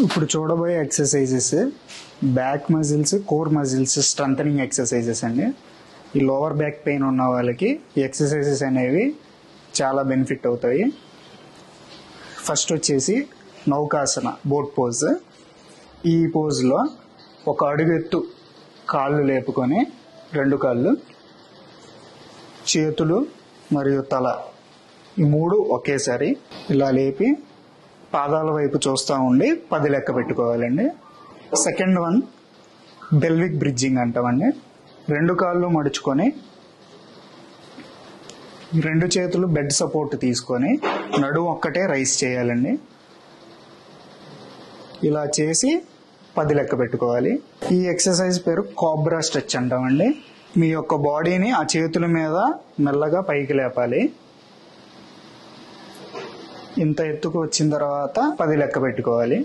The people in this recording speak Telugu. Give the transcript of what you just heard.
ఇప్పుడు చూడబోయే exercises back muscles, core muscles strengthening exercises అండి. ఈ లోవర్ బ్యాక్ పెయిన్ ఉన్న వాళ్ళకి ఈ ఎక్సర్సైజెస్ అనేవి చాలా బెనిఫిట్ అవుతాయి. ఫస్ట్ వచ్చేసి నౌకాసన బోట్ పోజ్. ఈ పోజ్లో ఒక అడుగు ఎత్తు కాళ్ళు లేపుకొని 2 కాళ్ళు, చేతులు మరియు తల ఈ 3 ఒకేసారి ఇలా లేపి పాదాల వైపు చూస్తూ ఉండి 10 లెక్క పెట్టుకోవాలండి. సెకండ్ వన్ బెల్విక్ బ్రిడ్జింగ్ అంటామండి. 2 కాళ్ళు మడుచుకొని 2 చేతులు బెడ్ సపోర్ట్ తీసుకొని నడుము ఒక్కటే రైస్ చేయాలండి. ఇలా చేసి 10 లెక్క పెట్టుకోవాలి. ఈ ఎక్సర్సైజ్ పేరు కోబ్రా స్ట్రెచ్ అంటామండి. మీ యొక్క బాడీని ఆ చేతుల మీద మెల్లగా పైకి లేపాలి. ఇంత ఎత్తుకు వచ్చిన తర్వాత 10 లెక్క పెట్టుకోవాలి.